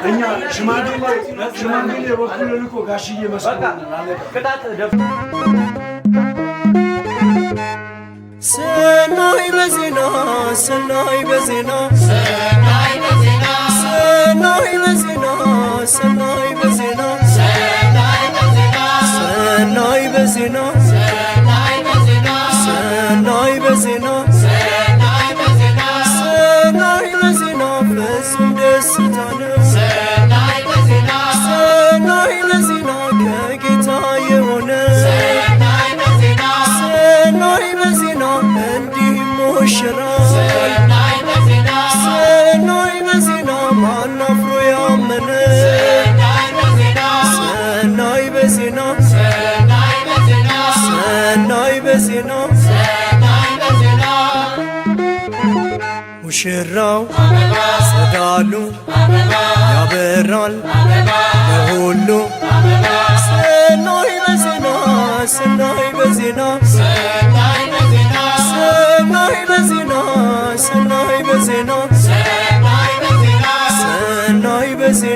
እኛ ሽማግሌ በኩል ልኮ ጋሽዬ መስሎን ሰናይ በዜና ሰናይ በዜና ሰናይ በዜና ሰናይ በዜና ሰናይ በዜና ሰናይ በዜና ሰናይ በዜና ሰናይ በዜና ሰናይ በዜና ሰናይ በዜና ፍጹም ደስታ ነው ሰናይ በዜና ሰናይ በዜና ከጌታ የሆነ ሰናይ በዜና ሰናይ በዜና እንዲህ ሙሽራ ሰናይ በዜና ሰናይ በዜና ማን አፍሮ ያመነ ሰናይ በዜና ሰናይ በዜና ሰናይ በዜና ሰናይ በዜና ሰናይ በዜና ሙሽራው ጸዳሉ ያበራል ለሁሉ ሰናይ በዜና ሰናይ በዜና ሰናይ በዜና ሰናይ በዜና ሰናይ በዜና ሰናይ በዜና ሰናይ በዜና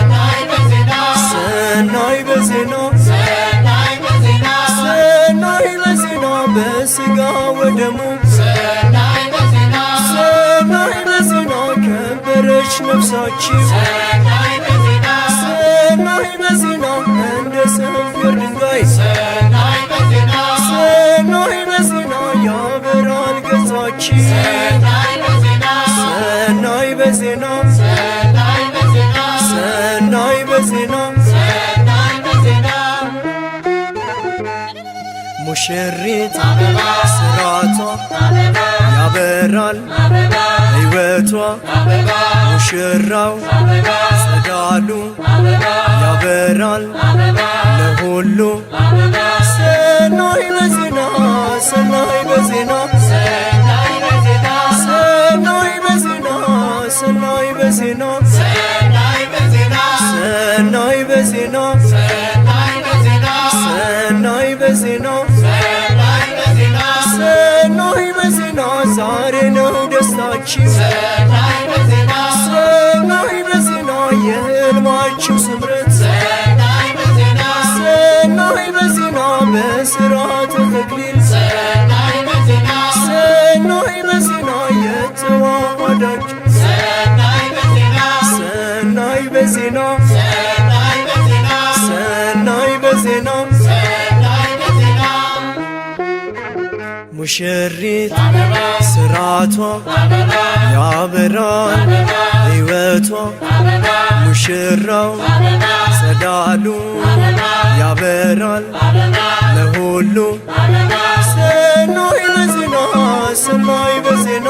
ሰናይ በዜና ሰናይ በዜና ሰናይ በዜና ሰናይ በዜና በሥጋ ወደሙ ሰናይ በዜና ሰናይ በዜና ከበረች ነፍሳችን ሰናይ በዜና ሰናይ በዜና እንደ ሰንፔር ድንጋይ ሰናይ በዜና ሰናይ በዜና ያበራል ገጻችን ሰናይ በዜና ሰናይ በዜና ሰናይ በዜና ሰናይ በዜና ሰናይ በዜና ሙሽሪት ስራቷ ያበራል ሕይወቷ ሙሽራው ጸዳሉ ያበራል ለሁሉ ሰናይ በዜና ሰናይ በዜና ሰናይ በዜና ሰናይ በዜና ሰናይ በዜና ሰናይ በዜና ሰናይ በዜና ሰናይ በዜና ሰናይ በዜና ሰናይ በዜና ሰናይ በዜና ዛሬ ነው ደስታችን ሰናይ በዜና ሰናይ በዜና የሕልማችሁ ስምረት ሰናይ በዜና ሰናይ በዜና በሥርዓተ ተክሊል ሰናይ በዜና ሰናይ በዜና የተዋሃዳችሁ ሰናይ በዜና ሰናይ በዜና ሰናይ በዜና ሰናይ በዜና ሰናይ በዜና ሙሽሪት ስራቷ ያበራል ሕይወቷ ሙሽራው ጸዳሉ ያበራል ለሁሉ ሰናይ በዜና ሰናይ በዜና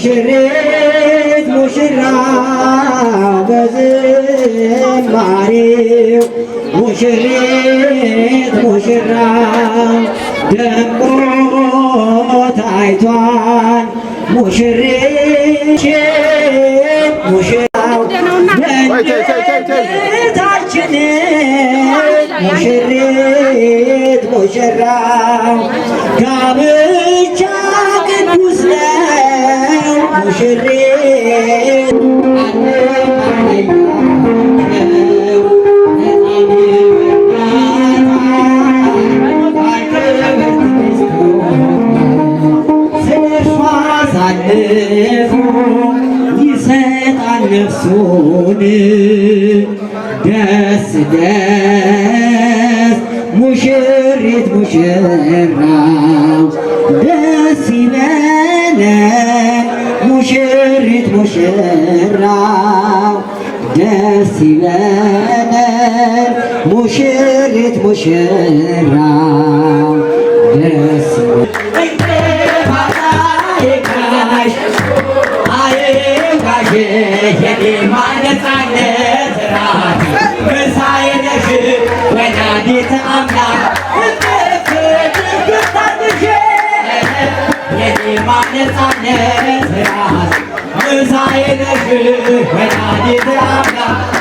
ሙሽሪት ሙሽራ በዝማሬው ሙሽሪት ሙሽራ ደምቆ ታይቷል። ሙሽሪት ሙሽራው ታችን ሙሽሪት ሙሽራው ጋብቻ ቅዱስ ነው። ሙሽሪት ይሰጣል ነፍሱን ደስ ደስ ሙሽሪት ሙሽራው ደስ ይበለን ሙሽሪት ሙሽራው ደስ ይበለን ሙሽሪት ሙሽራው ደስ የኔ ማነጻነት ራት ምሳዬ ነሽ ወላዲተ አምላክ የኔ ማነጻነት ራት ምሳዬ ነሽ ወላዲተ አምላክ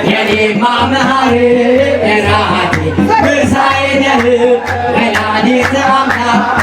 የኔ ማመሃር እራቴ ምሳዬ ነህ ወላዲተ አምላክ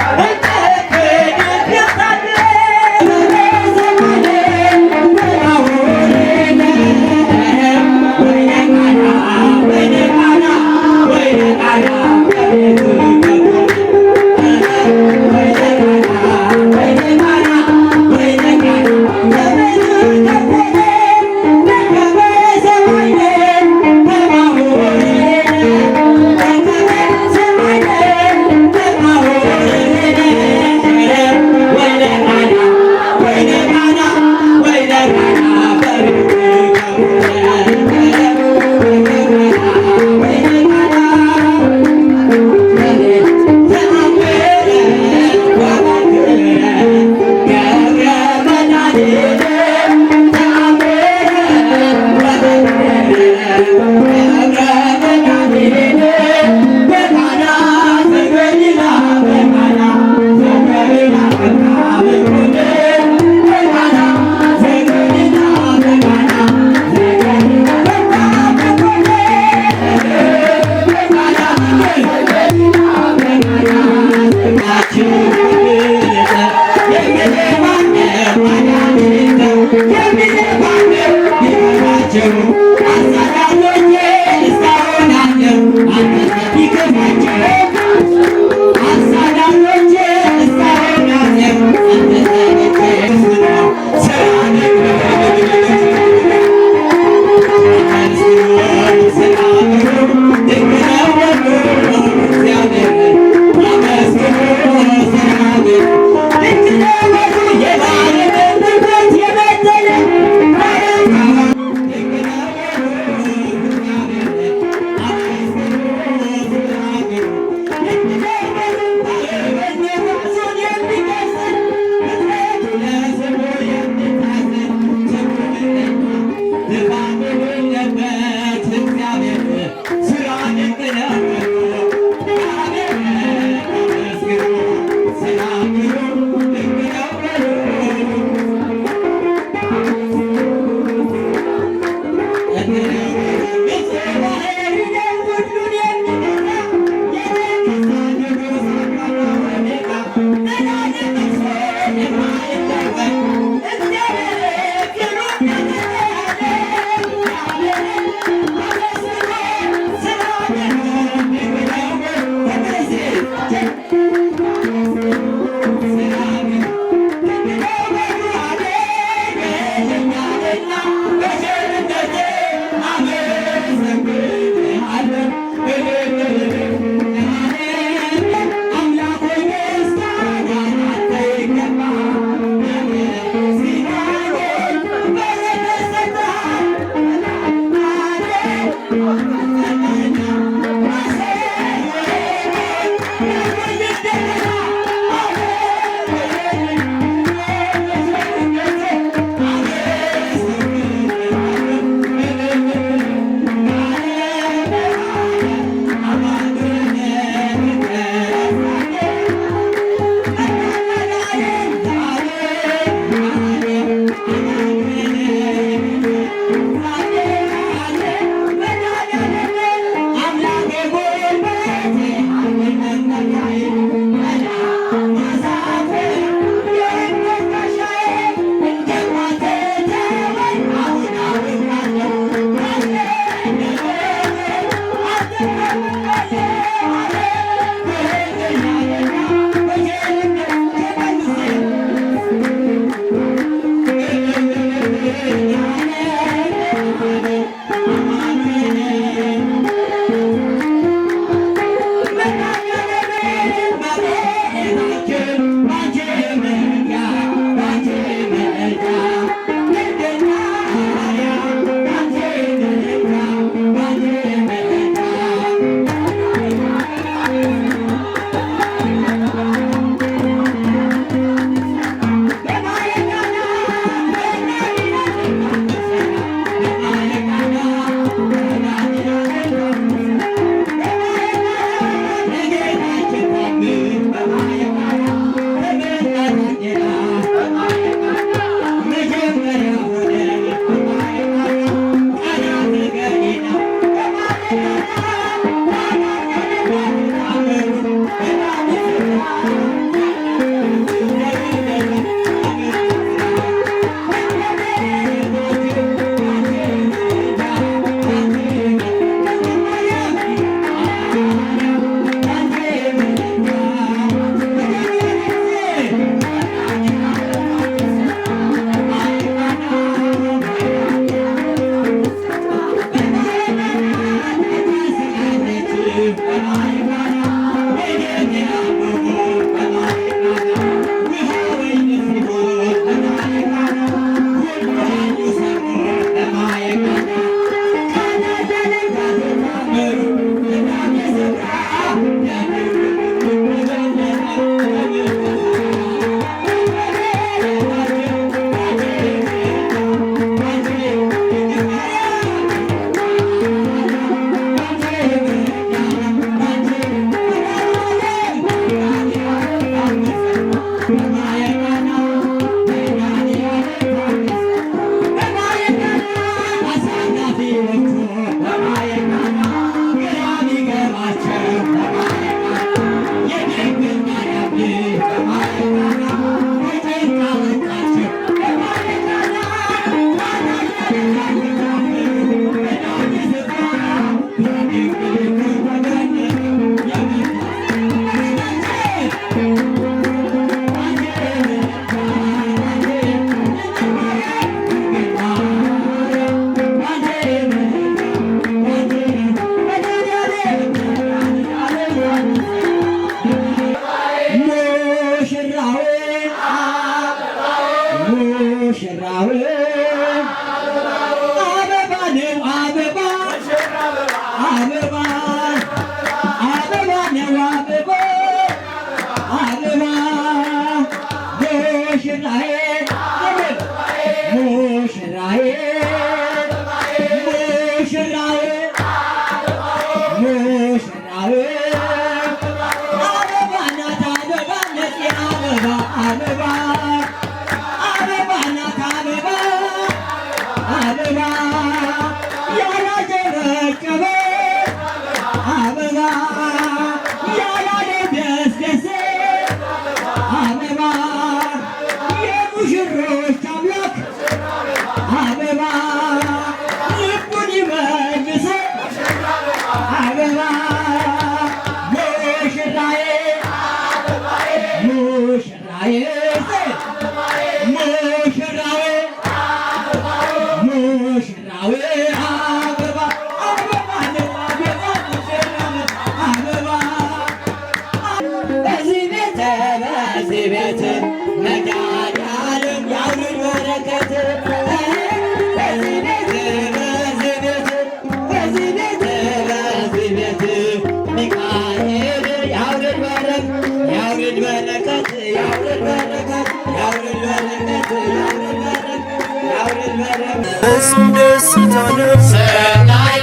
እሱም ደስታ ነው ሰናይ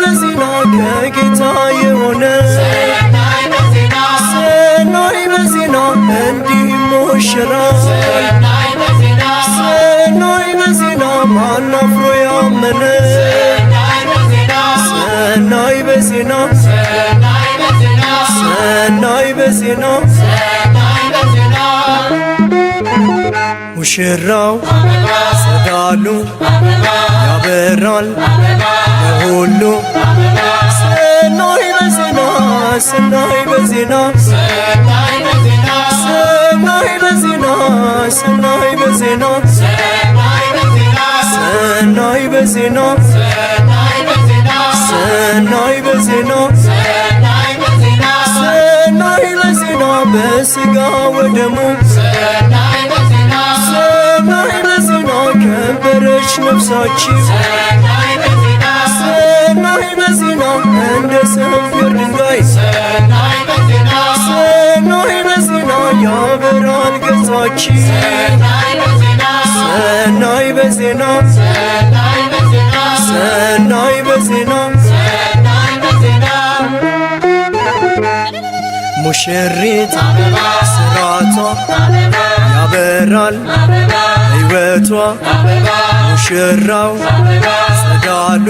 ለዜና ከጌታ የሆነ ሰናይ በዜና እንዲህ ሙሽራ ሰናይ በዜና ማን አፍሮ ያመነ ሰናይ በዜና በዜና ሙሽራው ጸዳሉ ያበራል ለሁሉ ሰናይ በዜና ሰናይ በዜና ሰናይ በዜና ሰናይ በዜና ሰናይ በዜና ሰናይ በዜና ሰናይ በዜና በሥጋ ወደሙ ሰናይ በዜና ከበረች ነፍሳችን ሰናይ በዜና እንደ ሰንፔር ድንጋይ ሰናይ በዜና ያበራል ገጻችን ሰናይ በዜና ሰናይ በዜና ሙሽሪት ስራቷ ያበራል ሕይወቷ ሙሽራው ጸዳሉ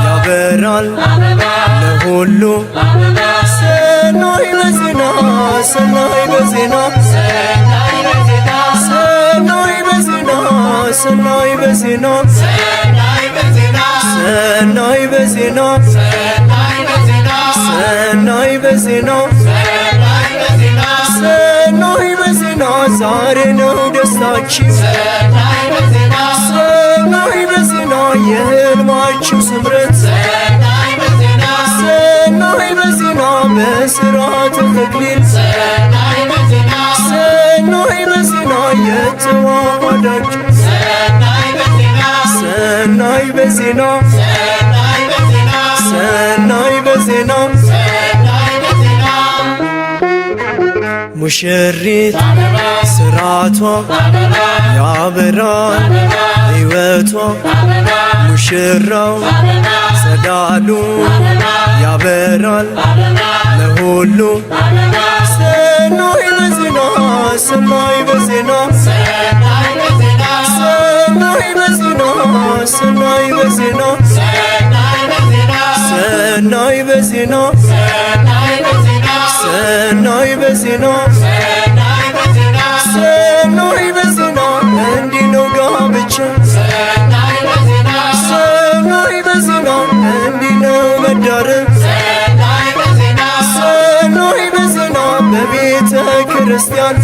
ያበራል ለሁሉ ሰናይ በዜና ሰናይ በዜና ሰናይ በዜና ሰናይ በዜና ሰናይ በዜና ሰናይ በዜና ሰናይ በዜና ዛሬ ነው ደስታችን ሰናይ በዜና የሕልማችሁ ስምረት ሰናይ በዜና በሥርዓተ ተክሊል ሰናይ በዜና የተዋሃዳችሁ ሰናይ በዜና ሰናይ በዜና ሙሽሪት ስራቷ ያበራል ሕይወቷ ሙሽራው ጸዳሉ ያበራል ለሁሉ ሰናይ በዜና ሰናይ በዜና ሰናይ በዜና ሰናይ በዜና ሰናይ በዜና ሰናይ በዜና ሰናይ በዜና እንዲህ ነው ጋብቻ ሰናይ በዜና እንዲህ ነው መዳረግ ሰናይ በዜና በቤተ ክርስቲያን